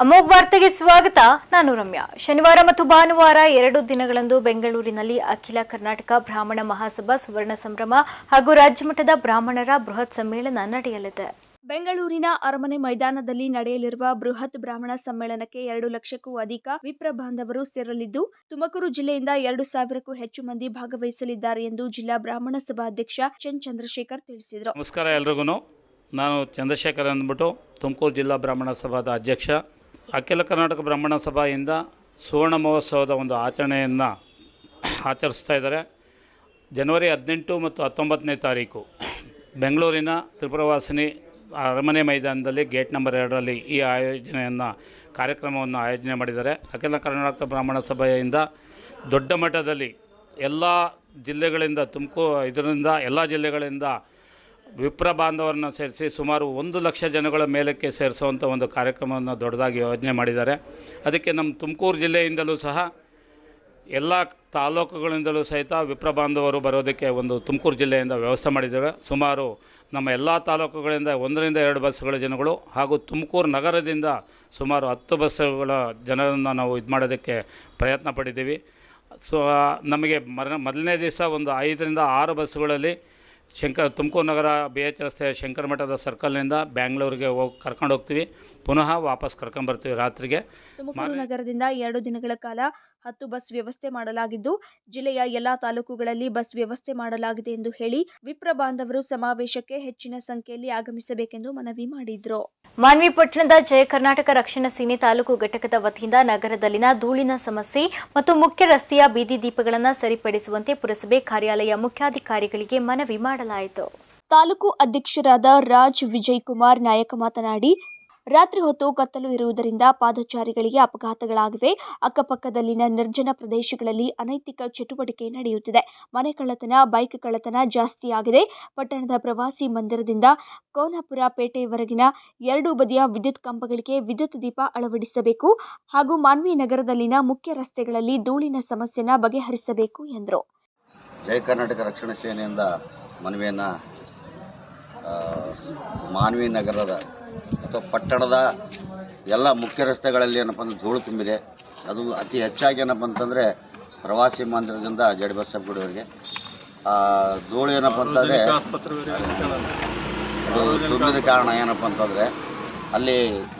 ಅಮೋಘ್ ವಾರ್ತೆಗೆ ಸ್ವಾಗತ. ನಾನು ರಮ್ಯಾ. ಶನಿವಾರ ಮತ್ತು ಭಾನುವಾರ 2 ದಿನಗಳಂದು ಬೆಂಗಳೂರಿನಲ್ಲಿ ಅಖಿಲ ಕರ್ನಾಟಕ ಬ್ರಾಹ್ಮಣ ಮಹಾಸಭಾ ಸುವರ್ಣ ಸಂಭ್ರಮ ಹಾಗೂ ರಾಜ್ಯಮಟ್ಟದ ಬ್ರಾಹ್ಮಣರ ಬೃಹತ್ ಸಮ್ಮೇಳನ ನಡೆಯಲಿದೆ. ಬೆಂಗಳೂರಿನ ಅರಮನೆ ಮೈದಾನದಲ್ಲಿ ನಡೆಯಲಿರುವ ಬೃಹತ್ ಬ್ರಾಹ್ಮಣ ಸಮ್ಮೇಳನಕ್ಕೆ 2 ಲಕ್ಷಕ್ಕೂ ಅಧಿಕ ವಿಪ್ರ ಬಾಂಧವರು ಸೇರಲಿದ್ದು, ತುಮಕೂರು ಜಿಲ್ಲೆಯಿಂದ 2,000ಕ್ಕೂ ಹೆಚ್ಚು ಮಂದಿ ಭಾಗವಹಿಸಲಿದ್ದಾರೆ ಎಂದು ಜಿಲ್ಲಾ ಬ್ರಾಹ್ಮಣ ಸಭಾ ಅಧ್ಯಕ್ಷ ಚಂದ್ರಶೇಖರ್ ತಿಳಿಸಿದರು. ನಮಸ್ಕಾರ ಎಲ್ರಿಗೂ. ನಾನು ಚಂದ್ರಶೇಖರ್ ಅಂದ್ಬಿಟ್ಟು ತುಮಕೂರು ಜಿಲ್ಲಾ ಬ್ರಾಹ್ಮಣ ಸಭಾದ ಅಧ್ಯಕ್ಷ. ಅಖಿಲ ಕರ್ನಾಟಕ ಬ್ರಾಹ್ಮಣ ಸಭಾಯಿಂದ ಸುವರ್ಣ ಮಹೋತ್ಸವದ ಒಂದು ಆಚರಣೆಯನ್ನು ಆಚರಿಸ್ತಾ ಇದ್ದಾರೆ. ಜನವರಿ 18 ಮತ್ತು 19ನೇ ತಾರೀಕು ಬೆಂಗಳೂರಿನ ತ್ರಿಪುರವಾಸಿನಿ ಅರಮನೆ ಮೈದಾನದಲ್ಲಿ ಗೇಟ್ ನಂಬರ್ 2ರಲ್ಲಿ ಈ ಕಾರ್ಯಕ್ರಮವನ್ನು ಆಯೋಜನೆ ಮಾಡಿದ್ದಾರೆ. ಅಖಿಲ ಕರ್ನಾಟಕ ಬ್ರಾಹ್ಮಣ ಸಭೆಯಿಂದ ದೊಡ್ಡ ಮಟ್ಟದಲ್ಲಿ ಎಲ್ಲ ಜಿಲ್ಲೆಗಳಿಂದ ಎಲ್ಲ ಜಿಲ್ಲೆಗಳಿಂದ ವಿಪ್ರ ಬಾಂಧವರನ್ನು ಸೇರಿಸಿ ಸುಮಾರು 1 ಲಕ್ಷ ಜನಗಳ ಮೇಲಕ್ಕೆ ಸೇರಿಸುವಂಥ ಒಂದು ಕಾರ್ಯಕ್ರಮವನ್ನು ದೊಡ್ಡದಾಗಿ ಯೋಜನೆ ಮಾಡಿದ್ದಾರೆ. ಅದಕ್ಕೆ ನಮ್ಮ ತುಮಕೂರು ಜಿಲ್ಲೆಯಿಂದಲೂ ಸಹ ಎಲ್ಲ ತಾಲೂಕುಗಳಿಂದಲೂ ಸಹಿತ ವಿಪ್ರ ಬಾಂಧವರು ಬರೋದಕ್ಕೆ ಒಂದು ತುಮಕೂರು ಜಿಲ್ಲೆಯಿಂದ ವ್ಯವಸ್ಥೆ ಮಾಡಿದ್ದೇವೆ. ಸುಮಾರು ನಮ್ಮ ಎಲ್ಲ ತಾಲೂಕುಗಳಿಂದ 1 ರಿಂದ 2 ಬಸ್ಸುಗಳ ಜನಗಳು ಹಾಗೂ ತುಮಕೂರು ನಗರದಿಂದ ಸುಮಾರು 10 ಬಸ್ಸುಗಳ ಜನರನ್ನು ನಾವು ಇದು ಮಾಡೋದಕ್ಕೆ ಪ್ರಯತ್ನ ಪಟ್ಟಿದ್ದೀವಿ. ನಮಗೆ ಮೊದಲನೇ ದಿವಸ ಒಂದು 5 ರಿಂದ 6 ಬಸ್ಸುಗಳಲ್ಲಿ ತುಮಕೂರು ನಗರ BH ರಸ್ತೆಯ ಶಂಕರ ಮಠದ ಸರ್ಕಲ್ನಿಂದ ಬ್ಯಾಂಗ್ಳೂರಿಗೆ ಕರ್ಕೊಂಡು ಹೋಗ್ತೀವಿ, ಪುನಃ ವಾಪಸ್ ಕರ್ಕೊಂಬರ್ತೀವಿ ರಾತ್ರಿಗೆ. ತುಮಕೂರು ನಗರದಿಂದ 2 ದಿನಗಳ ಕಾಲ 10 ಬಸ್ ವ್ಯವಸ್ಥೆ ಮಾಡಲಾಗಿದ್ದು, ಜಿಲ್ಲೆಯ ಎಲ್ಲಾ ತಾಲೂಕುಗಳಲ್ಲಿ ಬಸ್ ವ್ಯವಸ್ಥೆ ಮಾಡಲಾಗಿದೆ ಎಂದು ಹೇಳಿ ವಿಪ್ರ ಬಾಂಧವರು ಸಮಾವೇಶಕ್ಕೆ ಹೆಚ್ಚಿನ ಸಂಖ್ಯೆಯಲ್ಲಿ ಆಗಮಿಸಬೇಕೆಂದು ಮನವಿ ಮಾಡಿದ್ರು. ಮಾನ್ವಿ ಪಟ್ಟಣದ ಜಯ ಕರ್ನಾಟಕ ರಕ್ಷಣಾ ಸೇನೆ ತಾಲೂಕು ಘಟಕದ ವತಿಯಿಂದ ನಗರದಲ್ಲಿನ ಧೂಳಿನ ಸಮಸ್ಯೆ ಮತ್ತು ಮುಖ್ಯ ರಸ್ತೆಯ ಬೀದಿ ದೀಪಗಳನ್ನು ಸರಿಪಡಿಸುವಂತೆ ಪುರಸಭೆ ಕಾರ್ಯಾಲಯ ಮುಖ್ಯಾಧಿಕಾರಿಗಳಿಗೆ ಮನವಿ ಮಾಡಲಾಯಿತು. ತಾಲೂಕು ಅಧ್ಯಕ್ಷರಾದ ರಾಜ್ ವಿಜಯ್ ಕುಮಾರ್ ನಾಯಕ ಮಾತನಾಡಿ, ರಾತ್ರಿ ಹೊತ್ತು ಕತ್ತಲು ಇರುವುದರಿಂದ ಪಾದಚಾರಿಗಳಿಗೆ ಅಪಘಾತಗಳಾಗಿವೆ. ಅಕ್ಕಪಕ್ಕದಲ್ಲಿನ ನಿರ್ಜನ ಪ್ರದೇಶಗಳಲ್ಲಿ ಅನೈತಿಕ ಚಟುವಟಿಕೆ ನಡೆಯುತ್ತಿದೆ. ಮನೆ ಕಳ್ಳತನ, ಬೈಕ್ ಕಳ್ಳತನ ಜಾಸ್ತಿಯಾಗಿದೆ. ಪಟ್ಟಣದ ಪ್ರವಾಸಿ ಮಂದಿರದಿಂದ ಕೋನಾಪುರ ಪೇಟೆಯವರೆಗಿನ 2 ಬದಿಯ ವಿದ್ಯುತ್ ಕಂಬಗಳಿಗೆ ವಿದ್ಯುತ್ ದೀಪ ಅಳವಡಿಸಬೇಕು ಹಾಗೂ ಮಾನ್ವಿ ನಗರದಲ್ಲಿನ ಮುಖ್ಯ ರಸ್ತೆಗಳಲ್ಲಿ ಧೂಳಿನ ಸಮಸ್ಯೆನ ಬಗೆಹರಿಸಬೇಕು ಎಂದರು. ಜಯ ಕರ್ನಾಟಕ ರಕ್ಷಣಾ ಸೇನೆಯಿಂದ ಮನವಿಯನ್ನು ಮಾನ್ವಿ ನಗರದ ಅಥವಾ ಪಟ್ಟಣದ ಎಲ್ಲ ಮುಖ್ಯ ರಸ್ತೆಗಳಲ್ಲಿ ಏನಪ್ಪ ಅಂದ್ರೆ ಧೂಳು ತುಂಬಿದೆ. ಅದು ಅತಿ ಹೆಚ್ಚಾಗಿ ಏನಪ್ಪ ಅಂತಂದರೆ ಪ್ರವಾಸಿ ಮಂದಿರದಿಂದ ಜಡಬಸಪ್ಪಗುಡಿಯವರೆಗೆ ಧೂಳು ಏನಪ್ಪ ಅಂತಂದರೆ ಅದು ತುಂಬಿದ ಕಾರಣ ಏನಪ್ಪ ಅಂತಂದರೆ ಅಲ್ಲಿ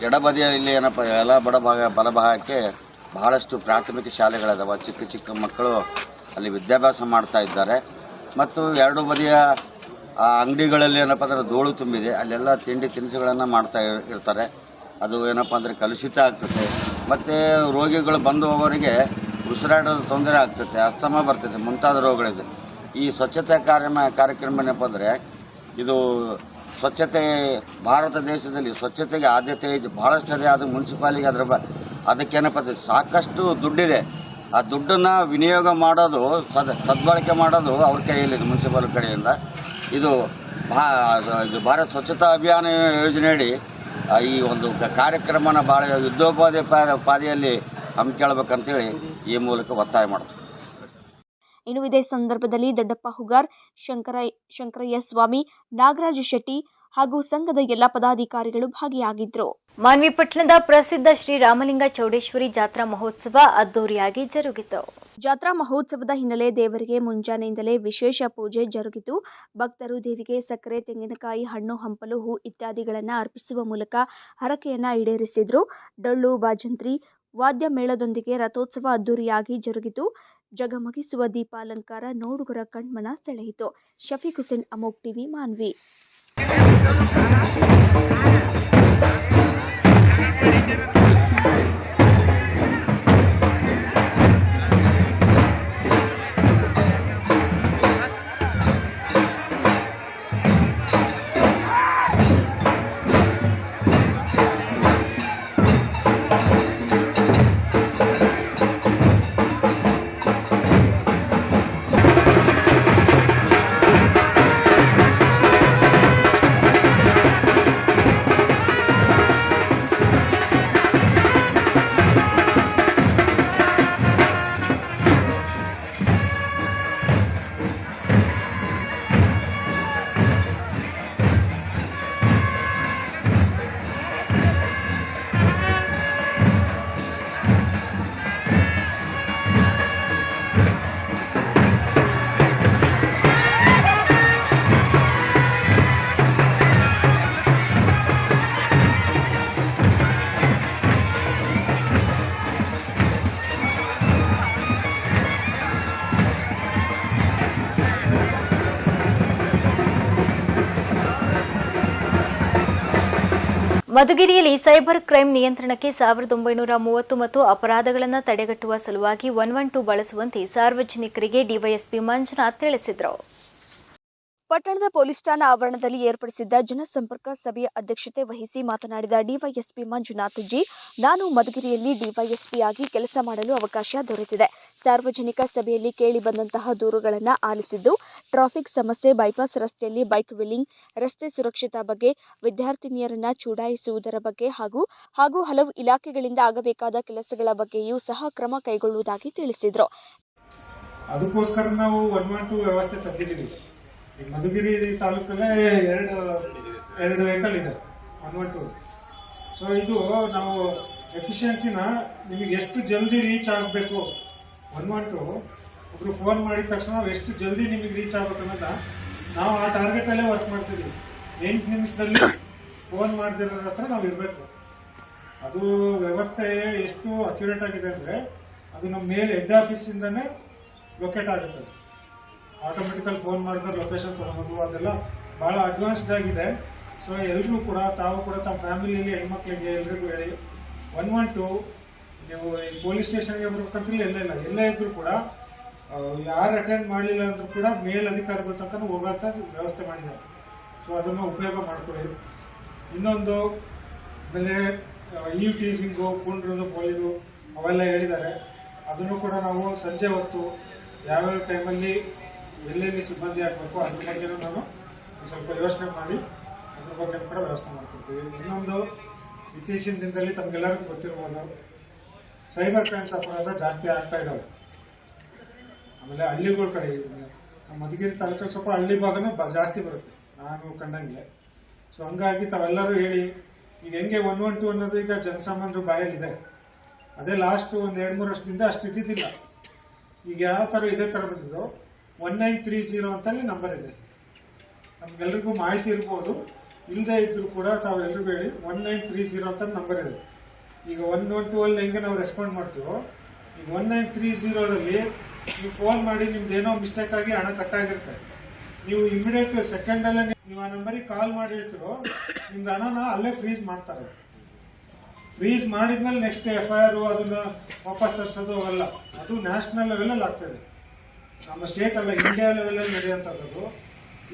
ಎಡಬದಿಯಲ್ಲಿ ಏನಪ್ಪ ಎಲ್ಲ ಬಲಭಾಗಕ್ಕೆ ಬಹಳಷ್ಟು ಪ್ರಾಥಮಿಕ ಶಾಲೆಗಳಿದಾವೆ. ಚಿಕ್ಕ ಚಿಕ್ಕ ಮಕ್ಕಳು ಅಲ್ಲಿ ವಿದ್ಯಾಭ್ಯಾಸ ಮಾಡ್ತಾ ಇದ್ದಾರೆ ಮತ್ತು 2 ಬದಿಯ ಅಂಗಡಿಗಳಲ್ಲಿ ಏನಪ್ಪ ಅಂದರೆ ಧೂಳು ತುಂಬಿದೆ. ಅಲ್ಲೆಲ್ಲ ತಿಂಡಿ ತಿನಿಸುಗಳನ್ನು ಮಾಡ್ತಾ ಇರ್ತಾರೆ. ಅದು ಏನಪ್ಪ ಅಂದರೆ ಕಲುಷಿತ ಆಗ್ತದೆ ಮತ್ತು ರೋಗಿಗಳು ಬಂದು ಹೋಗೋರಿಗೆ ಉಸಿರಾಟದ ತೊಂದರೆ ಆಗ್ತದೆ, ಅಸ್ತಮ ಬರ್ತದೆ, ಮುಂತಾದ ರೋಗಗಳಿದೆ. ಈ ಸ್ವಚ್ಛತೆ ಕಾರ್ಯಕ್ರಮ ಏನಪ್ಪ ಅಂದರೆ ಇದು ಸ್ವಚ್ಛತೆ ಭಾರತ ದೇಶದಲ್ಲಿ ಸ್ವಚ್ಛತೆಗೆ ಆದ್ಯತೆ ಇದೆ, ಭಾಳಷ್ಟು ಇದೆ. ಅದು ಮುನ್ಸಿಪಾಲಿಗೆ ಅದಕ್ಕೇನಪ್ಪ ಅಂದರೆ ಸಾಕಷ್ಟು ದುಡ್ಡಿದೆ. ಆ ದುಡ್ಡನ್ನು ವಿನಿಯೋಗ ಮಾಡೋದು ಸದ್ಬಳಕೆ ಮಾಡೋದು ಅವ್ರ ಕೈಯಲ್ಲಿದೆ, ಮುನ್ಸಿಪಾಲ್ ಕಡೆಯಿಂದ. ಇದು ಭಾರತ ಸ್ವಚ್ಛತಾ ಅಭಿಯಾನ ಯೋಜನೆಯಡಿ ಈ ಒಂದು ಕಾರ್ಯಕ್ರಮನ ಭಾಳ ಯುದ್ಧೋಪಾದಿಯಲ್ಲಿ ಹಮ್ಮಿಕೊಳ್ಳಬೇಕಂತೇಳಿ ಈ ಮೂಲಕ ಒತ್ತಾಯ ಮಾಡ್ತೀವಿ. ಇನ್ನು ಇದೇ ಸಂದರ್ಭದಲ್ಲಿ ದೊಡ್ಡಪ್ಪ ಹುಗಾರ್, ಶಂಕರಯ್ಯ ಸ್ವಾಮಿ, ನಾಗರಾಜ ಶೆಟ್ಟಿ ಹಾಗೂ ಸಂಘದ ಎಲ್ಲ ಪದಾಧಿಕಾರಿಗಳು ಭಾಗಿಯಾಗಿದ್ದರು. ಮಾನ್ವಿ ಪಟ್ಟಣದ ಪ್ರಸಿದ್ಧ ಶ್ರೀ ರಾಮಲಿಂಗ ಚೌಡೇಶ್ವರಿ ಜಾತ್ರಾ ಮಹೋತ್ಸವ ಅದ್ದೂರಿಯಾಗಿ ಜರುಗಿತು. ಜಾತ್ರಾ ಮಹೋತ್ಸವದ ಹಿನ್ನೆಲೆ ದೇವರಿಗೆ ಮುಂಜಾನೆಯಿಂದಲೇ ವಿಶೇಷ ಪೂಜೆ ಜರುಗಿತು. ಭಕ್ತರು ದೇವಿಗೆ ಸಕ್ಕರೆ, ತೆಂಗಿನಕಾಯಿ, ಹಣ್ಣು, ಹಂಪಲು, ಹೂ ಇತ್ಯಾದಿಗಳನ್ನು ಅರ್ಪಿಸುವ ಮೂಲಕ ಹರಕೆಯನ್ನ ಈಡೇರಿಸಿದ್ರು. ಡೊಳ್ಳು, ಬಾಜಂತ್ರಿ, ವಾದ್ಯ ಮೇಳದೊಂದಿಗೆ ರಥೋತ್ಸವ ಅದ್ದೂರಿಯಾಗಿ ಜರುಗಿತು. ಜಗಮಗಿಸುವ ದೀಪಾಲಂಕಾರ ನೋಡುಗರ ಕಣ್ಮನ ಸೆಳೆಯಿತು. ಶಫೀಕ್ ಹುಸೇನ್, ಅಮೋಘ್ ಟಿವಿ, ಮಾನ್ವಿ. ಮಧುಗಿರಿಯಲ್ಲಿ ಸೈಬರ್ ಕ್ರೈಂ ನಿಯಂತ್ರಣಕ್ಕೆ 1930 ಮತ್ತು ಅಪರಾಧಗಳನ್ನು ತಡೆಗಟ್ಟುವ ಸಲುವಾಗಿ 112 ಬಳಸುವಂತೆ ಸಾರ್ವಜನಿಕರಿಗೆ ಡಿವೈಎಸ್ಪಿ ಮಂಜುನಾಥ್ ತಿಳಿಸಿದರು. ಪಟ್ಟಣದ ಪೊಲೀಸ್ ಠಾಣಾ ಆವರಣದಲ್ಲಿ ಏರ್ಪಡಿಸಿದ್ದ ಜನಸಂಪರ್ಕ ಸಭೆಯ ಅಧ್ಯಕ್ಷತೆ ವಹಿಸಿ ಮಾತನಾಡಿದ ಡಿವೈಎಸ್ಪಿ ಮಂಜುನಾಥ್ ಜಿ, ನಾನು ಮಧುಗಿರಿಯಲ್ಲಿ ಡಿವೈಎಸ್ಪಿ ಆಗಿ ಕೆಲಸ ಮಾಡಲು ಅವಕಾಶ ದೊರೆತಿದೆ. ಸಾರ್ವಜನಿಕ ಸಭೆಯಲ್ಲಿ ಕೇಳಿ ಬಂದಂತಹ ದೂರುಗಳನ್ನು ಆಲಿಸಿದ್ದು, ಟ್ರಾಫಿಕ್ ಸಮಸ್ಯೆ, ಬೈಪಾಸ್ ರಸ್ತೆಯಲ್ಲಿ ಬೈಕ್ ವೀಲಿಂಗ್, ರಸ್ತೆ ಸುರಕ್ಷತಾ ಬಗ್ಗೆ, ವಿದ್ಯಾರ್ಥಿನಿಯರನ್ನ ಚುಡಾಯಿಸುವುದರ ಬಗ್ಗೆ ಹಾಗೂ ಹಲವು ಇಲಾಖೆಗಳಿಂದ ಆಗಬೇಕಾದ ಕೆಲಸಗಳ ಬಗ್ಗೆಯೂ ಸಹ ಕ್ರಮ ಕೈಗೊಳ್ಳುವುದಾಗಿ ತಿಳಿಸಿದರು. ಅದಕ್ಕೋಸ್ಕರ ನಾವು 112 ವ್ಯವಸ್ಥೆ ತಂದಿದ್ದೀವಿ. ಈ ಮಧುಗಿರಿ ತಾಲೂಕಲ್ಲೇ ಎರಡು ವೆಹಿಕಲ್ ಇದೆ 112. ಸೊ ಇದು ನಾವು ಎಫಿಷಿಯನ್ಸಿನ ನಿಮಗೆ ಎಷ್ಟು ಜಲ್ದಿ ರೀಚ್ ಆಗಬೇಕು, 112 ಒಬ್ರು ಫೋನ್ ಮಾಡಿದ ತಕ್ಷಣ ನಾವು ಎಷ್ಟು ಜಲ್ದಿ ನಿಮಗೆ ರೀಚ್ ಆಗಬೇಕು ಅನ್ನೋದ ನಾವು ಆ ಟಾರ್ಗೆಟ್ ಅಲ್ಲೇ ವರ್ಕ್ ಮಾಡ್ತೀವಿ. 8 ನಿಮಿಷದಲ್ಲಿ ಫೋನ್ ಮಾಡದಿರೋರ ಹತ್ರ ನಾವು ಇರಬೇಕು. ಅದು ವ್ಯವಸ್ಥೆ ಎಷ್ಟು ಅಕ್ಯುರೇಟ್ ಆಗಿದೆ ಅಂದ್ರೆ ಅದು ನಮ್ಮ ಮೇಲೆ ಹೆಡ್ ಆಫೀಸ್ ಇಂದಾನೆ ಲೊಕೇಟ್ ಆಗುತ್ತೆ. ಆಟೋಮೆಟಿಕಲ್ ಫೋನ್ ಮಾಡಿದ್ರೆ ಲೊಕೇಶನ್ ತಗೊಳ್ಳೋದು ಅದೆಲ್ಲ ಬಹಳ ಅಡ್ವಾನ್ಸ್ಡ್ ಆಗಿದೆ. ಸೊ ಎಲ್ಲರೂ ಕೂಡ ತಾವು ಕೂಡ ತಮ್ಮ ಫ್ಯಾಮಿಲಿಯಲ್ಲಿ ಹೆಣ್ಮಕ್ಳಿಗೆ ಎಲ್ರಿಗೂ ಹೇಳಿ 112 ನೀವು ಈ ಪೊಲೀಸ್ ಸ್ಟೇಷನ್ಗೆ ಬರ್ಬೇಕಂತ ಎಲ್ಲೇ ಇದ್ರು ಕೂಡ ಯಾರು ಅಟೆಂಡ್ ಮಾಡಲಿಲ್ಲ ಅಂದ್ರೂ ಕೂಡ ಮೇಲ್ ಅಧಿಕಾರಿಗಳ ತನಕ ಹೋಗೋಂಥ ವ್ಯವಸ್ಥೆ ಮಾಡಿದ್ದಾರೆ. ಸೊ ಅದನ್ನು ಉಪಯೋಗ ಮಾಡ್ಕೊಳ್ಳಿ. ಇನ್ನೊಂದು ಆಮೇಲೆ ಈ ಟೀಸಿಂಗು, ಪುಂಡ್ರದು, ಪೊಲೀದು ಅವೆಲ್ಲ ಹೇಳಿದ್ದಾರೆ. ಅದನ್ನು ಕೂಡ ನಾವು ಸಂಜೆ ಹೊತ್ತು ಯಾವ್ಯಾವ ಟೈಮಲ್ಲಿ ಎಲ್ಲೆಲ್ಲಿ ಸಿಬ್ಬಂದಿ ಆಗಬೇಕು ಅದ್ರ ಬಗ್ಗೆನೂ ನಾವು ಸ್ವಲ್ಪ ಯೋಚನೆ ಮಾಡಿ ಅದ್ರ ಬಗ್ಗೆ ಕೂಡ ವ್ಯವಸ್ಥೆ ಮಾಡ್ಕೊಡ್ತೀವಿ. ಇನ್ನೊಂದು ಇತ್ತೀಚಿನ ದಿನದಲ್ಲಿ ತಮಗೆಲ್ಲರಿಗೂ ಗೊತ್ತಿರ್ಬೋದು, ಸೈಬರ್ ಕ್ರೈಮ್ಸ್ ಅಪರಾಧ ಜಾಸ್ತಿ ಆಗ್ತಾ ಇದ್ದಾವೆ. ಆಮೇಲೆ ಹಳ್ಳಿಗಳ ಕಡೆ ನಮ್ಮ ಮಧುಗಿರಿ ತಾಲೂಕಲ್ಲಿ ಸ್ವಲ್ಪ ಹಳ್ಳಿ ಭಾಗನೂ ಜಾಸ್ತಿ ಬರುತ್ತೆ ನಾನು ಕಂಡಂಗೆ. ಸೊ ಹಂಗಾಗಿ ತಾವೆಲ್ಲರೂ ಹೇಳಿ ಈಗ ಹೆಂಗೆ 112 ಅನ್ನೋದು ಈಗ ಜನಸಾಮಾನ್ಯರ ಬಾಯಲ್ಲಿದೆ, ಅದೇ ಲಾಸ್ಟ್ ಒಂದು 2-3 ವರ್ಷದಿಂದ ಅಷ್ಟು ಇದ್ದಿದ್ದಿಲ್ಲ. ಈಗ ಯಾವ ಥರ ಇದೇ ಥರ ಬಂದಿದ್ದು 1930 ಅಂತೇಳಿ ನಂಬರ್ ಇದೆ. ನಮ್ಗೆಲ್ರಿಗೂ ಮಾಹಿತಿ ಇರ್ಬೋದು, ಇಲ್ಲದೆ ಇದ್ರು ಕೂಡ ತಾವೆಲ್ಲರಿಗೂ ಹೇಳಿ 1930 ಅಂತ ನಂಬರ್ ಇದೆ. ಈಗ 112 ಹೆಂಗೆ ನಾವು ರೆಸ್ಪಾಂಡ್ ಮಾಡ್ತೀವೋ, ಈಗ 1930ರಲ್ಲಿ ನೀವು ಫೋನ್ ಮಾಡಿ ನಿಮ್ದು ಏನೋ ಮಿಸ್ಟೇಕ್ ಆಗಿ ಹಣ ಕಟ್ಟಾಗಿರುತ್ತೆ, ನೀವು ಇಮಿಡಿಯೇಟ್ ಸೆಕೆಂಡಲ್ಲೇ ನೀವು ಆ ನಂಬರಿಗೆ ಕಾಲ್ ಮಾಡಿ ಹೇಳ್ತಿರೋ ನಿಮ್ದು ಹಣನ ಅಲ್ಲೇ ಫ್ರೀಸ್ ಮಾಡ್ತಾರೆ. ಫ್ರೀಸ್ ಮಾಡಿದ್ಮೇಲೆ ನೆಕ್ಸ್ಟ್ FIR ಅದನ್ನ ವಾಪಸ್ ತರಿಸೋದು ಅವೆಲ್ಲ ಅದು ನ್ಯಾಷನಲ್ ಲೆವೆಲಲ್ಲಿ ಆಗ್ತದೆ, ನಮ್ಮ ಸ್ಟೇಟ್ ಅಲ್ಲ ಇಂಡಿಯಾ ಲೆವೆಲಲ್ಲಿ ನಡೆಯುವಂಥದ್ದು.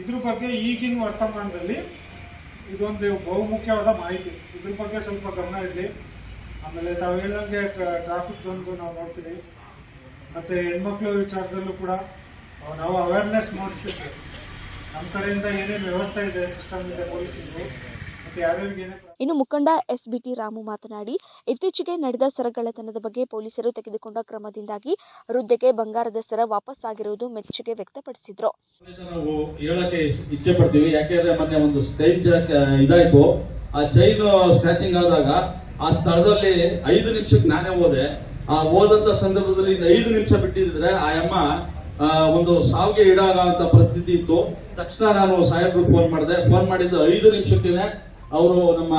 ಇದ್ರ ಬಗ್ಗೆ ಈಗಿನ ವರ್ತಮಾನದಲ್ಲಿ ಇದೊಂದು ಬಹುಮುಖ್ಯವಾದ ಮಾಹಿತಿ. ಇದ್ರ ಬಗ್ಗೆ ಸ್ವಲ್ಪ ಗಮನ ಇರಲಿ. ಆಮೇಲೆ ತಾವು ಹೇಳಿದಂಗೆ ಟ್ರಾಫಿಕ್ ಒಂದು ನಾವು ನೋಡ್ತೀವಿ, ಮತ್ತೆ ಹೆಣ್ಮಕ್ಳ ವಿಚಾರದಲ್ಲೂ ಕೂಡ ನಾವು ಅವೇರ್ನೆಸ್ ಮೂಡಿಸಿದ್ವಿ. ನಮ್ಮ ಕಡೆಯಿಂದ ಏನೇನು ವ್ಯವಸ್ಥೆ ಇದೆ, ಸಿಸ್ಟಮ್ ಇದೆ ಪೊಲೀಸಿಂದು, ಮತ್ತೆ ಯಾರ್ಯಾರಿಗೆ ಏನೇ. ಇನ್ನು ಮುಖಂಡ SBT ರಾಮು ಮಾತನಾಡಿ, ಇತ್ತೀಚೆಗೆ ನಡೆದ ಸರಗಳ್ಳತನದ ಬಗ್ಗೆ ಪೊಲೀಸರು ತೆಗೆದುಕೊಂಡ ಕ್ರಮದಿಂದಾಗಿ ವೃದ್ಧೆಗೆ ಬಂಗಾರದ ಸರ ವಾಪಸ್ ಆಗಿರುವುದು ಮೆಚ್ಚುಗೆ ವ್ಯಕ್ತಪಡಿಸಿದ್ರು. ನಾವು ಹೇಳಕ್ಕೆ ಇಚ್ಛೆ ಪಡ್ತೀವಿ, ಯಾಕೆಂದ್ರೆ ಮೊನ್ನೆ ಒಂದು ಚೈನ್ ಇದಾಯ್ತು. ಆ ಚೈನ್ ಸ್ಕ್ರಾಚಿಂಗ್ ಆದಾಗ ಆ ಸ್ಥಳದಲ್ಲಿ 5 ನಿಮಿಷಕ್ಕೆ ನಾನೇ ಹೋದೆ. ಆ ಹೋದಂತ ಸಂದರ್ಭದಲ್ಲಿ 5 ನಿಮಿಷ ಬಿಟ್ಟಿದ್ರೆ ಆ ಅಮ್ಮ ಒಂದು ಸಾವಿಗೆ ಈಡಾಗುವಂತ ಪರಿಸ್ಥಿತಿ ಇತ್ತು. ತಕ್ಷಣ ನಾನು ಸಾಹೇಬ್ರು ಫೋನ್ ಮಾಡಿದೆ. ಫೋನ್ ಮಾಡಿದ್ದು 5 ನಿಮಿಷಕ್ಕೆ ಅವರು ನಮ್ಮ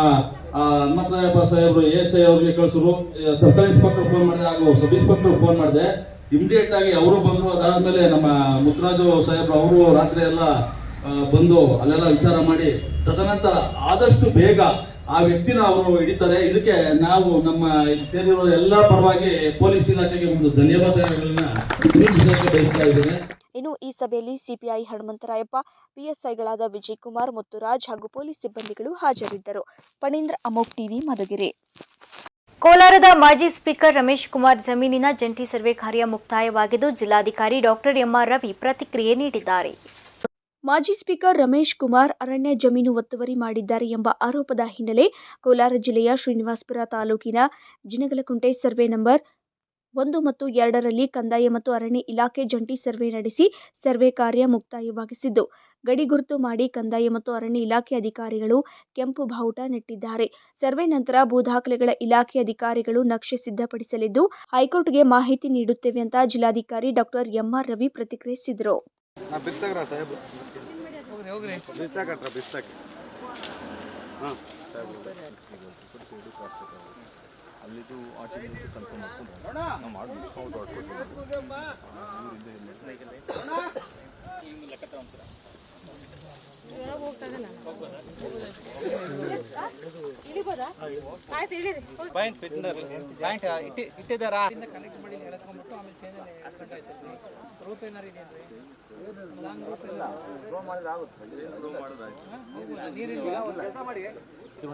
ಹನುಮಂತರಾಯಪ್ಪ ಸಾಹೇಬ್ರು ASI ಅವ್ರಿಗೆ ಕಳಿಸಿದ್ರು. ಸಬ್ ಇನ್ಸ್ಪೆಕ್ಟರ್ ಫೋನ್ ಮಾಡಿದೆ, ಹಾಗೂ ಸಬ್ ಇನ್ಸ್ಪೆಕ್ಟರ್ ಫೋನ್ ಮಾಡಿದೆ. ಇಮಿಡಿಯೇಟ್ ಆಗಿ ಅವರು ಬಂದ್ರು. ಅದಾದ್ಮೇಲೆ ನಮ್ಮ ಮುತ್ತರಾಜು ಸಾಹೇಬ್ರು ಅವರು ರಾತ್ರಿ ಎಲ್ಲ ಬಂದು ಅಲ್ಲೆಲ್ಲ ವಿಚಾರ ಮಾಡಿ ತದನಂತರ ಆದಷ್ಟು ಬೇಗ ಆ ವ್ಯಕ್ತಿನ ಅವರು ಹಿಡಿತಾರೆ. ಇದಕ್ಕೆ ನಾವು ನಮ್ಮ ಸೇರಿರೋ ಎಲ್ಲಾ ಪರವಾಗಿ ಪೊಲೀಸ್ ಇಲಾಖೆಗೆ ಒಂದು ಧನ್ಯವಾದಗಳನ್ನ ಬಯಸ್ತಾ ಇದ್ದೇನೆ. ಇನ್ನು ಈ ಸಭೆಯಲ್ಲಿ CPI ಹನುಮಂತರಾಯಪ್ಪ, PSIಗಳಾದ ವಿಜಯ್ ಕುಮಾರ್, ಮುತ್ತುರಾಜ್ ಹಾಗೂ ಪೊಲೀಸ್ ಸಿಬ್ಬಂದಿಗಳು ಹಾಜರಿದ್ದರು. ಪಣೀಂದ್ರ, ಅಮೋಕ್ ಟಿವಿ, ಮಧುಗಿರಿ. ಕೋಲಾರದ ಮಾಜಿ ಸ್ಪೀಕರ್ ರಮೇಶ್ ಕುಮಾರ್ ಜಮೀನಿನ ಜಂಟಿ ಸರ್ವೆ ಕಾರ್ಯ ಮುಕ್ತಾಯವಾಗಿದ್ದು, ಜಿಲ್ಲಾಧಿಕಾರಿ ಡಾಕ್ಟರ್ MR ರವಿ ಪ್ರತಿಕ್ರಿಯೆ ನೀಡಿದ್ದಾರೆ. ಮಾಜಿ ಸ್ಪೀಕರ್ ರಮೇಶ್ ಕುಮಾರ್ ಅರಣ್ಯ ಜಮೀನು ಒತ್ತುವರಿ ಮಾಡಿದ್ದಾರೆ ಎಂಬ ಆರೋಪದ ಹಿನ್ನೆಲೆ ಕೋಲಾರ ಜಿಲ್ಲೆಯ ಶ್ರೀನಿವಾಸಪುರ ತಾಲೂಕಿನ ಜಿನಗಲಕುಂಟೆ ಸರ್ವೆ ನಂಬರ್ 1 ಮತ್ತು 2ರಲ್ಲಿ ಕಂದಾಯ ಮತ್ತು ಅರಣ್ಯ ಇಲಾಖೆ ಜಂಟಿ ಸರ್ವೆ ನಡೆಸಿ ಸರ್ವೆ ಕಾರ್ಯ ಮುಕ್ತಾಯವಾಗಿಸಿದ್ದು, ಗಡಿ ಗುರುತು ಮಾಡಿ ಕಂದಾಯ ಮತ್ತು ಅರಣ್ಯ ಇಲಾಖೆ ಅಧಿಕಾರಿಗಳು ಕೆಂಪು ಬಾವುಟ ನೆಟ್ಟಿದ್ದಾರೆ. ಸರ್ವೆ ನಂತರ ಭೂ ದಾಖಲೆಗಳ ಇಲಾಖೆ ಅಧಿಕಾರಿಗಳು ನಕ್ಷೆ ಸಿದ್ಧಪಡಿಸಲಿದ್ದು, ಹೈಕೋರ್ಟ್ಗೆ ಮಾಹಿತಿ ನೀಡುತ್ತೇವೆ ಅಂತ ಜಿಲ್ಲಾಧಿಕಾರಿ ಡಾಕ್ಟರ್ MR ರವಿ ಪ್ರತಿಕ್ರಿಯಿಸಿದರು. ಅಲ್ಲಿದು ಆರ್ಟಿಫಿಷಿಯಲ್ ಕನ್ಫರ್ಮ್ ಮಾಡ್ಕೊಂಡು ನಾವು ಮಾಡಿ ಲೆಕ್ಕ ಇಟ್ಟಿದ್ದಾರಾ?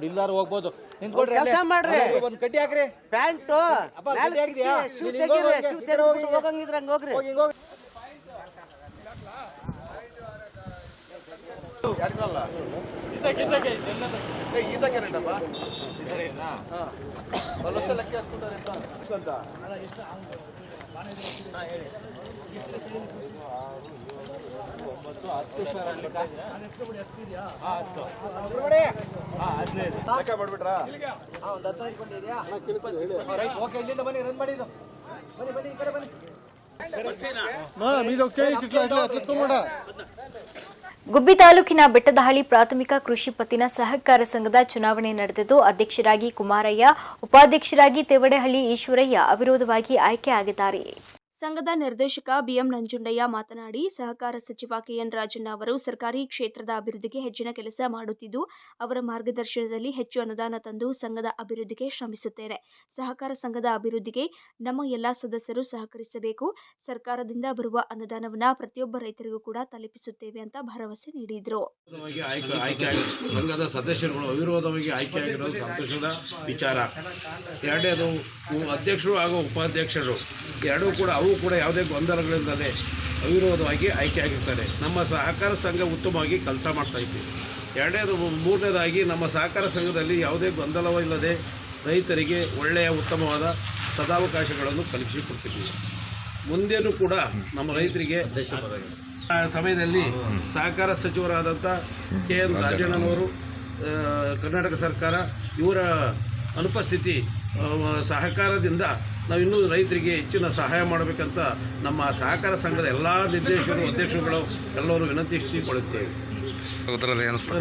ಇಲ್ಲಾರು ಹೋಗ್ಬೋದು. ಕೆಲಸ ಮಾಡ್ರಿ, ಒಂದು ಕಡ್ಡಿ ಹಾಕ್ರಿ, ಪ್ಯಾಂಟು ಹೋಗಂಗಿದ್ರ ಹಂಗ ಹೋಗ್ರಿ. ಇಲ್ಲಿಂದ ಬನ್ನಿ, ರನ್ ಮಾಡಿ. ಬನ್ನಿ ಈ ಕಡೆ ಬನ್ನಿ. ಗುಬ್ಬಿ ತಾಲೂಕಿನ ಬೆಟ್ಟದಹಳ್ಳಿ ಪ್ರಾಥಮಿಕ ಕೃಷಿ ಪತ್ತಿನ ಸಹಕಾರ ಸಂಘದ ಚುನಾವಣೆ ನಡೆದಿದ್ದು ಅಧ್ಯಕ್ಷರಾಗಿ ಕುಮಾರಯ್ಯ, ಉಪಾಧ್ಯಕ್ಷರಾಗಿ ತೇವಡೆಹಳ್ಳಿ ಈಶ್ವರಯ್ಯ ಅವಿರೋಧವಾಗಿ ಆಯ್ಕೆಯಾಗಿದ್ದಾರೆ. ಸಂಘದ ನಿರ್ದೇಶಕ ಬಿಎಂ ನಂಜುಂಡಯ್ಯ ಮಾತನಾಡಿ, ಸಹಕಾರ ಸಚಿವ ಕೆಎನ್ ರಾಜಣ್ಣ ಅವರು ಸರ್ಕಾರಿ ಕ್ಷೇತ್ರದ ಅಭಿವೃದ್ಧಿಗೆ ಹೆಚ್ಚಿನ ಕೆಲಸ ಮಾಡುತ್ತಿದ್ದು, ಅವರ ಮಾರ್ಗದರ್ಶನದಲ್ಲಿ ಹೆಚ್ಚು ಅನುದಾನ ತಂದು ಸಂಘದ ಅಭಿವೃದ್ಧಿಗೆ ಶ್ರಮಿಸುತ್ತೇನೆ. ಸಹಕಾರ ಸಂಘದ ಅಭಿವೃದ್ಧಿಗೆ ನಮ್ಮ ಎಲ್ಲಾ ಸದಸ್ಯರು ಸಹಕರಿಸಬೇಕು. ಸರ್ಕಾರದಿಂದ ಬರುವ ಅನುದಾನವನ್ನ ಪ್ರತಿಯೊಬ್ಬ ರೈತರಿಗೂ ಕೂಡ ತಲುಪಿಸುತ್ತೇವೆ ಅಂತ ಭರವಸೆ ನೀಡಿದರು. ಸಂಘದ ಸದಸ್ಯರುಗಳು ಅವಿರೋಧವಾಗಿ ಆಯ್ಕೆಯಾಗಿರೋದು ಸಂತೋಷದ ವಿಚಾರ. ಎರಡನೇದು ಅಧ್ಯಕ್ಷರು ಹಾಗೂ ಉಪಾಧ್ಯಕ್ಷರು ಎರಡೂ ಕೂಡ ಯಾವುದೇ ಗೊಂದಲಗಳಿಲ್ಲದೆ ಅವಿರೋಧವಾಗಿ ಆಯ್ಕೆಯಾಗಿರ್ತಾರೆ. ನಮ್ಮ ಸಹಕಾರ ಸಂಘ ಉತ್ತಮವಾಗಿ ಕೆಲಸ ಮಾಡ್ತಾ ಇದ್ದೀವಿ. ಮೂರನೇದಾಗಿ ನಮ್ಮ ಸಹಕಾರ ಸಂಘದಲ್ಲಿ ಯಾವುದೇ ಗೊಂದಲವಿಲ್ಲದೆ ರೈತರಿಗೆ ಒಳ್ಳೆಯ ಉತ್ತಮವಾದ ಸದಾವಕಾಶಗಳನ್ನು ಕಲ್ಪಿಸಿಕೊಡ್ತಿದ್ದೀವಿ. ಮುಂದೇನೂ ಕೂಡ ನಮ್ಮ ರೈತರಿಗೆ ಸಮಯದಲ್ಲಿ ಸಹಕಾರ ಸಚಿವರಾದಂಥ ಕೆಎನ್ ರಾಜಣ್ಣನವರು, ಕರ್ನಾಟಕ ಸರ್ಕಾರ ಇವರ ಅನುಪಸ್ಥಿತಿ ಸಹಕಾರದಿಂದ ನಾವಿನ್ನೂ ರೈತರಿಗೆ ಹೆಚ್ಚಿನ ಸಹಾಯ ಮಾಡಬೇಕಂತ ನಮ್ಮ ಸಹಕಾರ ಸಂಘದ ಎಲ್ಲ ನಿರ್ದೇಶಕರು, ಅಧ್ಯಕ್ಷರುಗಳು ಎಲ್ಲರೂ ವಿನಂತಿಸಿಕೊಳ್ಳುತ್ತೇವೆ.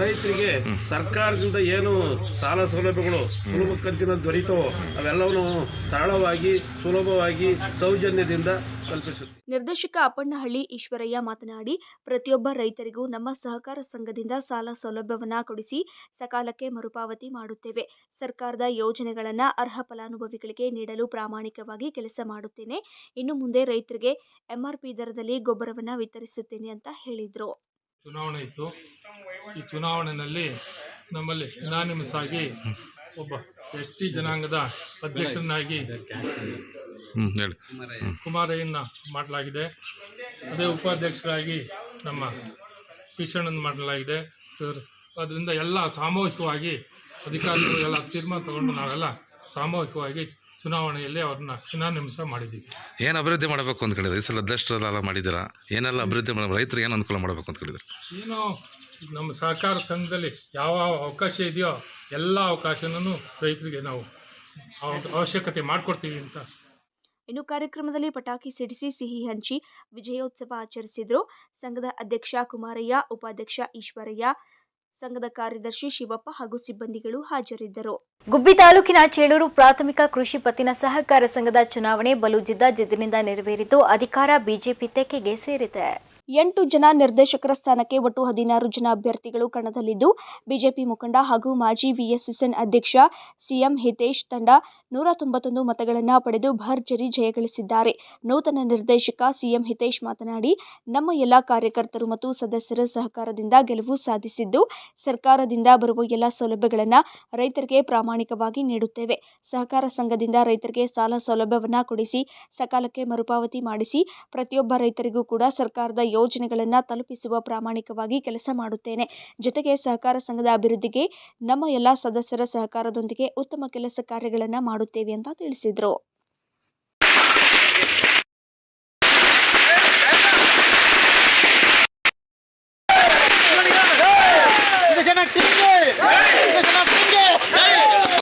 ರೈತರಿಗೆ ಸರ್ಕಾರದಿಂದ ಏನು ಸಾಲ ಸೌಲಭ್ಯಗಳು ಸುಲಭ ಕಂತಿನ ದೊರೆಯುತ್ತವೋ ಅವೆಲ್ಲವನ್ನು ಸರಳವಾಗಿ, ಸುಲಭವಾಗಿ, ಸೌಜನ್ಯದಿಂದ ಕಲ್ಪಿಸುತ್ತೆ. ನಿರ್ದೇಶಕ ಅಪ್ಪಣ್ಣಹಳ್ಳಿ ಈಶ್ವರಯ್ಯ ಮಾತನಾಡಿ, ಪ್ರತಿಯೊಬ್ಬ ರೈತರಿಗೂ ನಮ್ಮ ಸಹಕಾರ ಸಂಘದಿಂದ ಸಾಲ ಸೌಲಭ್ಯವನ್ನ ಕೊಡಿಸಿ ಸಕಾಲಕ್ಕೆ ಮರುಪಾವತಿ ಮಾಡುತ್ತೇವೆ. ಸರ್ಕಾರದ ಯೋಜನೆಗಳನ್ನು ಅರ್ಹ ಫಲಾನುಭವಿಗಳಿಗೆ ನೀಡಲು ಪ್ರಾಮಾಣಿಕವಾಗಿ ಕೆಲಸ ಮಾಡುತ್ತೇನೆ. ಇನ್ನು ಮುಂದೆ ರೈತರಿಗೆ ಎಂಆರ್ಪಿ ದರದಲ್ಲಿ ಗೊಬ್ಬರವನ್ನ ವಿತರಿಸುತ್ತೇನೆ ಅಂತ ಹೇಳಿದರು. ಚುನಾವಣೆ ಇತ್ತು. ಈ ಚುನಾವಣೆಯಲ್ಲಿ ನಮ್ಮಲ್ಲಿ ಅನಾನಿಮಸ್ ಆಗಿ ಒಬ್ಬ ST ಜನಾಂಗದ ಅಧ್ಯಕ್ಷರನ್ನಾಗಿ ಕುಮಾರಯ್ಯನ ಮಾಡಲಾಗಿದೆ. ಅದೇ ಉಪಾಧ್ಯಕ್ಷರಾಗಿ ನಮ್ಮ ಕಿಶಣ್ಣನ ಮಾಡಲಾಗಿದೆ. ಅದರಿಂದ ಎಲ್ಲ ಸಾಮೂಹಿಕವಾಗಿ ಅಧಿಕಾರಿಗಳು ಎಲ್ಲ ತೀರ್ಮಾನ ತಗೊಂಡು ನಾವೆಲ್ಲ ಸಾಮೂಹಿಕವಾಗಿ ಚುನಾವಣೆಯಲ್ಲಿ ಅವ್ರನ್ನ ಅನಾನಿಮಸ್ ಮಾಡಿದ್ದೀವಿ. ಏನು ಅಭಿವೃದ್ಧಿ ಮಾಡಬೇಕು ಅಂತ ಹೇಳಿದ್ರೆ ಈ ಸಲ ಅಧ್ಯಕ್ಷರೆಲ್ಲ ಮಾಡಿದ್ದೀರಾ? ಏನೆಲ್ಲ ಅಭಿವೃದ್ಧಿ ರೈತರಿಗೆ ಏನು ಅನುಕೂಲ ಮಾಡಬೇಕು ಅಂತ ಹೇಳಿದ್ರೆ? ಏನೋ ನಮ್ಮ ಸಹಕಾರ ಸಂಘದಲ್ಲಿ ಯಾವ ಅವಕಾಶ ಇದೆಯೋ ಎಲ್ಲ ಅವಕಾಶನೂ ರೈತರಿಗೆ ನಾವು ಅವಶ್ಯಕತೆ ಮಾಡಿಕೊಡ್ತೀವಿ ಅಂತ. ಇನ್ನು ಕಾರ್ಯಕ್ರಮದಲ್ಲಿ ಪಟಾಕಿ ಸಿಡಿಸಿ ಸಿಹಿ ಹಂಚಿ ವಿಜಯೋತ್ಸವ ಆಚರಿಸಿದರು. ಸಂಘದ ಅಧ್ಯಕ್ಷ ಕುಮಾರಯ್ಯ, ಉಪಾಧ್ಯಕ್ಷ ಈಶ್ವರಯ್ಯ, ಸಂಘದ ಕಾರ್ಯದರ್ಶಿ ಶಿವಪ್ಪ ಹಾಗೂ ಸಿಬ್ಬಂದಿಗಳು ಹಾಜರಿದ್ದರು. ಗುಬ್ಬಿ ತಾಲೂಕಿನ ಚೇಳೂರು ಪ್ರಾಥಮಿಕ ಕೃಷಿ ಪತ್ತಿನ ಸಹಕಾರ ಸಂಘದ ಚುನಾವಣೆ ಬಲು ಜಿದ್ದಿನಿಂದ ನೆರವೇರಿದ್ದು ಅಧಿಕಾರ ಬಿಜೆಪಿ ತೆಕ್ಕೆಗೆ ಸೇರಿದೆ. 8 ಜನ ನಿರ್ದೇಶಕರ ಸ್ಥಾನಕ್ಕೆ ಒಟ್ಟು 16 ಜನ ಅಭ್ಯರ್ಥಿಗಳು ಕಣದಲ್ಲಿದ್ದು, ಬಿಜೆಪಿ ಮುಖಂಡ ಹಾಗೂ ಮಾಜಿ ವಿಎಸ್ಎಸ್ಎನ್ ಅಧ್ಯಕ್ಷ ಸಿಎಂ ಹಿತೇಶ್ ತಂಡ 191 ಮತಗಳನ್ನು ಪಡೆದು ಭರ್ಜರಿ ಜಯಗಳಿಸಿದ್ದಾರೆ. ನೂತನ ನಿರ್ದೇಶಕ ಸಿಎಂ ಹಿತೇಶ್ ಮಾತನಾಡಿ, ನಮ್ಮ ಎಲ್ಲ ಕಾರ್ಯಕರ್ತರು ಮತ್ತು ಸದಸ್ಯರ ಸಹಕಾರದಿಂದ ಗೆಲುವು ಸಾಧಿಸಿದ್ದು, ಸರ್ಕಾರದಿಂದ ಬರುವ ಎಲ್ಲ ಸೌಲಭ್ಯಗಳನ್ನು ರೈತರಿಗೆ ಪ್ರಾಮಾಣಿಕವಾಗಿ ನೀಡುತ್ತೇವೆ. ಸಹಕಾರ ಸಂಘದಿಂದ ರೈತರಿಗೆ ಸಾಲ ಸೌಲಭ್ಯವನ್ನು ಕೊಡಿಸಿ ಸಕಾಲಕ್ಕೆ ಮರುಪಾವತಿ ಮಾಡಿಸಿ ಪ್ರತಿಯೊಬ್ಬ ರೈತರಿಗೂ ಕೂಡ ಸರ್ಕಾರದ ಯೋಜನೆಗಳನ್ನು ತಲುಪಿಸುವ ಪ್ರಾಮಾಣಿಕವಾಗಿ ಕೆಲಸ ಮಾಡುತ್ತೇನೆ. ಜೊತೆಗೆ ಸಹಕಾರ ಸಂಘದ ಅಭಿವೃದ್ಧಿಗೆ ನಮ್ಮ ಎಲ್ಲ ಸದಸ್ಯರ ಸಹಕಾರದೊಂದಿಗೆ ಉತ್ತಮ ಕೆಲಸ ಕಾರ್ಯಗಳನ್ನು ಮಾಡುತ್ತೇವೆ ಅಂತ ತಿಳಿಸಿದರು.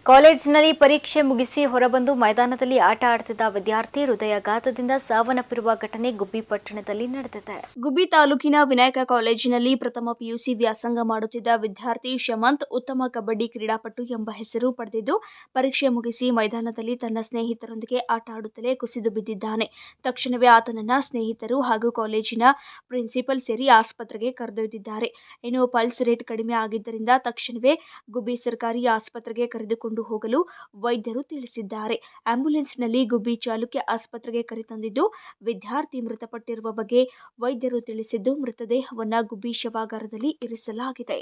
ಕಾಲೇಜಿನಲ್ಲಿ ಪರೀಕ್ಷೆ ಮುಗಿಸಿ ಹೊರಬಂದು ಮೈದಾನದಲ್ಲಿ ಆಟ ಆಡುತ್ತಿದ್ದ ವಿದ್ಯಾರ್ಥಿ ಹೃದಯಾಘಾತದಿಂದ ಸಾವನ್ನಪ್ಪಿರುವ ಘಟನೆ ಗುಬ್ಬಿ ಪಟ್ಟಣದಲ್ಲಿ ನಡೆದಿದೆ. ಗುಬ್ಬಿ ತಾಲೂಕಿನ ವಿನಾಯಕ ಕಾಲೇಜಿನಲ್ಲಿ ಪ್ರಥಮ PUC ವ್ಯಾಸಂಗ ಮಾಡುತ್ತಿದ್ದ ವಿದ್ಯಾರ್ಥಿ ಶಮಂತ್ ಉತ್ತಮ ಕಬಡ್ಡಿ ಕ್ರೀಡಾಪಟು ಎಂಬ ಹೆಸರು ಪಡೆದಿದ್ದು, ಪರೀಕ್ಷೆ ಮುಗಿಸಿ ಮೈದಾನದಲ್ಲಿ ತನ್ನ ಸ್ನೇಹಿತರೊಂದಿಗೆ ಆಟ ಆಡುತ್ತಲೇ ಕುಸಿದು ಬಿದ್ದಿದ್ದಾನೆ. ತಕ್ಷಣವೇ ಆತನನ್ನ ಸ್ನೇಹಿತರು ಹಾಗೂ ಕಾಲೇಜಿನ ಪ್ರಿನ್ಸಿಪಲ್ ಸೇರಿ ಆಸ್ಪತ್ರೆಗೆ ಕರೆದೊಯ್ದಿದ್ದಾರೆ. ಇನ್ನು ಪಲ್ಸ್ ರೇಟ್ ಕಡಿಮೆ ಆಗಿದ್ದರಿಂದ ತಕ್ಷಣವೇ ಗುಬ್ಬಿ ಸರ್ಕಾರಿ ಆಸ್ಪತ್ರೆಗೆ ಕರೆದುಕೊಂಡು ಹೋಗಲು ವೈದ್ಯರು ತಿಳಿಸಿದ್ದಾರೆ. ಆಂಬ್ಯುಲೆನ್ಸ್ನಲ್ಲಿ ಗುಬ್ಬಿ ಚಾಲುಕ್ಯ ಆಸ್ಪತ್ರೆಗೆ ಕರೆತಂದಿದ್ದು, ವಿದ್ಯಾರ್ಥಿ ಮೃತಪಟ್ಟಿರುವ ಬಗ್ಗೆ ವೈದ್ಯರು ತಿಳಿಸಿದ್ದು, ಮೃತದೇಹವನ್ನು ಗುಬ್ಬಿ ಶವಾಗಾರದಲ್ಲಿ ಇರಿಸಲಾಗಿದೆ.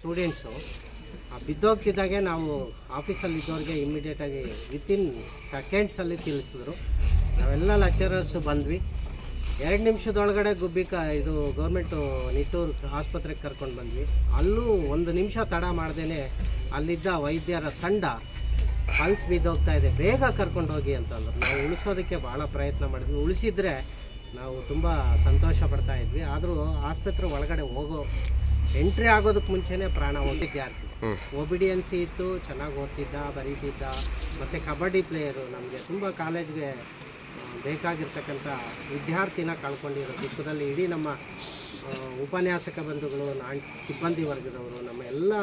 ಸ್ಟೂಡೆಂಟ್ಸು ಬಿದ್ದೋಗ್ತಿದ್ದಾಗೆ ನಾವು ಆಫೀಸಲ್ಲಿದ್ದವ್ರಿಗೆ ಇಮ್ಮಿಡಿಯೇಟಾಗಿ ವಿತಿನ್ ಸೆಕೆಂಡ್ಸಲ್ಲಿ ತಿಳಿಸಿದ್ರು. ನಾವೆಲ್ಲ ಲೆಕ್ಚರರ್ಸು ಬಂದ್ವಿ. 2 ನಿಮಿಷದೊಳಗಡೆ ಗುಬ್ಬಿ ಇದು ಗೌರ್ಮೆಂಟು ನಿಟ್ಟೂರು ಆಸ್ಪತ್ರೆಗೆ ಕರ್ಕೊಂಡು ಬಂದ್ವಿ. ಅಲ್ಲೂ 1 ನಿಮಿಷ ತಡ ಮಾಡ್ದೇ ಅಲ್ಲಿದ್ದ ವೈದ್ಯರ ತಂಡ ಪಲ್ಸ್ ಬಿದ್ದೋಗ್ತಾ ಇದೆ, ಬೇಗ ಕರ್ಕೊಂಡು ಹೋಗಿ ಅಂತಂದ್ರು. ನಾವು ಉಳಿಸೋದಕ್ಕೆ ಭಾಳ ಪ್ರಯತ್ನ ಮಾಡಿದ್ವಿ. ಉಳಿಸಿದ್ರೆ ನಾವು ತುಂಬ ಸಂತೋಷ ಪಡ್ತಾ ಇದ್ವಿ. ಆದರೂ ಆಸ್ಪತ್ರೆ ಒಳಗಡೆ ಎಂಟ್ರಿ ಆಗೋದಕ್ಕೆ ಮುಂಚೆನೇ ಪ್ರಾಣ ವಿದ್ಯಾರ್ಥಿ. ಒಬಿಡಿಯನ್ಸಿ ಇತ್ತು, ಚೆನ್ನಾಗಿ ಓದ್ತಿದ್ದ, ಬರೀತಿದ್ದ, ಮತ್ತು ಕಬಡ್ಡಿ ಪ್ಲೇಯರು. ನಮಗೆ ತುಂಬ ಕಾಲೇಜ್ಗೆ ಬೇಕಾಗಿರ್ತಕ್ಕಂಥ ವಿದ್ಯಾರ್ಥಿನ ಕಳ್ಕೊಂಡಿರೋ ದುಃಖದಲ್ಲಿ ಇಡೀ ನಮ್ಮ ಉಪನ್ಯಾಸಕ ಬಂಧುಗಳು, ಸಿಬ್ಬಂದಿ ವರ್ಗದವರು, ನಮ್ಮ ಎಲ್ಲ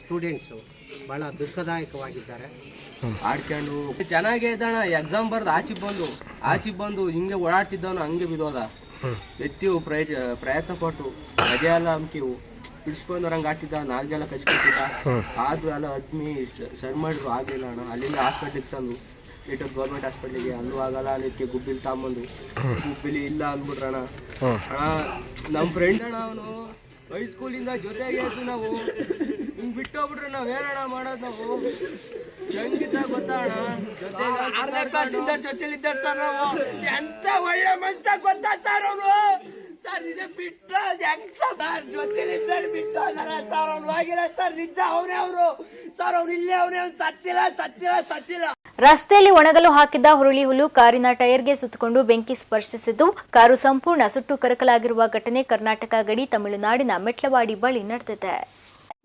ಸ್ಟೂಡೆಂಟ್ಸು ಭಾಳ ದುಃಖದಾಯಕವಾಗಿದ್ದಾರೆ. ಆಡ್ಕೊಂಡು ಚೆನ್ನಾಗೇ ಇದ್ದಣ್ಣ. ಎಕ್ಸಾಮ್ ಬರ್ದು ಆಚೆ ಬಂದು ಹಿಂಗೆ ಓಡಾಡ್ತಿದ್ದವನು ಹಂಗೆ ಬಿದ್ದೋದ. ಎತ್ತಿವು ಪ್ರಯತ್ನ ಪಟ್ಟು ರಜೆ ಎಲ್ಲ ಹಮ್ಕಿವು ಬಿಡಿಸ್ಕೊಂಡು ಹಂಗೆ ಆಡ್ತಿದ್ದ. ನಾಲ್ಗೆಲ್ಲ ಕಚ್ಕೊತಿದ್ದ. ಆದ್ರೂ ಎಲ್ಲ ಅದ್ಮಿ ಸರಿ ಮಾಡಿದ್ರು, ಆಗಲಿಲ್ಲ ಅಣ್ಣ. ಅಲ್ಲಿಂದ ಹಾಸ್ಪಿಟ್ಲಿಗೆ ತಂದು ಇಟ್ಟು ಗೌರ್ಮೆಂಟ್ ಹಾಸ್ಪಿಟ್ಲಿಗೆ, ಅಲ್ಲೂ ಆಗಲ್ಲ. ಅದಕ್ಕೆ ಗುಬ್ಬಿಲಿ ತಗೊಂಬಂದು ಗುಬ್ಬಿಲಿ ಇಲ್ಲ ಅಂದ್ಬಿಟ್ರಣ್ಣ. ಅಣ್ಣ ನಮ್ಮ ಫ್ರೆಂಡ್ ಅಣ್ಣ, ಅವನು ಹೈಸ್ಕೂಲಿಂದ ಜೊತೆಗೆ ಇದ್ದು ನಾವು ಹಿಂಗೆ ಬಿಟ್ಟೋಗ್ಬಿಟ್ರೆ ನಾವೇನಣ್ಣ ಮಾಡೋದು? ನಾವು ಹೆಂಗಿದ್ದ ಗೊತ್ತಣ್ಣ, 6ನೇ ಕ್ಲಾಸಿಂದ ಜೊತೆಲಿದ್ದಾರೆ ಸರ್ ನಾವು. ಎಂತ ಒಳ್ಳೆ ಮನುಷ್ಯ ಗೊತ್ತಾ ಸರ್ ಅವನು. ಸರ್ ನಿಜ ಬಿಟ್ಟು ಜೊತೆಲಿದ್ದಾರೆ ಬಿಟ್ಟು ಸರ್ ಅವ್ನು ಹೋಗಿಲ್ಲ ಸರ್. ನಿಜ ಅವನೇ ಅವರು ಸರ್. ಅವ್ನು ಇಲ್ಲೇ ಅವನೇ, ಅವ್ನು ಸತ್ತಿಲ್ಲ. ರಸ್ತೆಯಲ್ಲಿ ಒಣಗಲು ಹಾಕಿದ್ದ ಹುರುಳಿ ಹುಲ್ಲು ಕಾರಿನ ಟೈರ್ಗೆ ಸುತ್ತಕೊಂಡು ಬೆಂಕಿ ಸ್ಪರ್ಶಿಸಿದ್ದು, ಕಾರು ಸಂಪೂರ್ಣ ಸುಟ್ಟು ಕರಕಲಾಗಿರುವ ಘಟನೆ ಕರ್ನಾಟಕ ಗಡಿ ತಮಿಳುನಾಡಿನ ಮೆಟ್ಲವಾಡಿ ಬಳಿ ನಡೆದಿದೆ.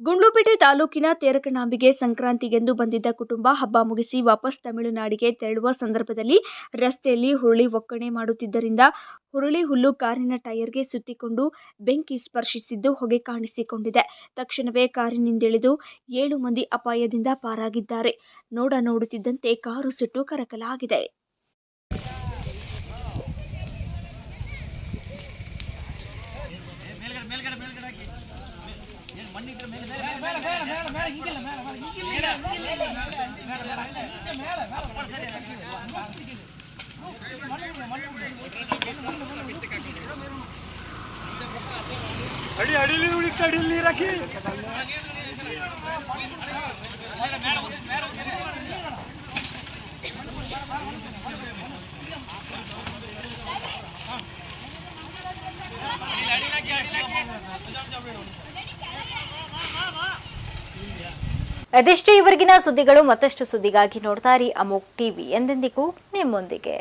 ಗುಂಡ್ಲುಪೇಟೆ ತಾಲೂಕಿನ ತೇರಕನಾಂಬಿಗೆ ಸಂಕ್ರಾಂತಿಗೆಂದು ಬಂದಿದ್ದ ಕುಟುಂಬ ಹಬ್ಬ ಮುಗಿಸಿ ವಾಪಸ್ ತಮಿಳುನಾಡಿಗೆ ತೆರಳುವ ಸಂದರ್ಭದಲ್ಲಿ ರಸ್ತೆಯಲ್ಲಿ ಹುರುಳಿ ಒಕ್ಕಣೆ ಮಾಡುತ್ತಿದ್ದರಿಂದ ಹುರುಳಿ ಹುಲ್ಲು ಕಾರಿನ ಟೈರ್ಗೆ ಸುತ್ತಿಕೊಂಡು ಬೆಂಕಿ ಸ್ಪರ್ಶಿಸಿದ್ದು ಹೊಗೆ ಕಾಣಿಸಿಕೊಂಡಿದೆ. ತಕ್ಷಣವೇ ಕಾರಿನಿಂದಿಳಿದು 7 ಮಂದಿ ಅಪಾಯದಿಂದ ಪಾರಾಗಿದ್ದಾರೆ. ನೋಡುತ್ತಿದ್ದಂತೆ ಕಾರು ಸುಟ್ಟು ಕರಕಲಾಗಿದೆ. ಅಡಿಲಿ ರಾಕಿ ಅದೆಷ್ಟೇ ಇವರೆಗಿನ ಸುದ್ದಿಗಳು. ಮತ್ತಷ್ಟು ಸುದ್ದಿಗಾಗಿ ನೋಡ್ತಾ ಇರಿ ಅಮೋಕ್ ಟಿವಿ, ಎಂದೆಂದಿಗೂ ನಿಮ್ಮೊಂದಿಗೆ.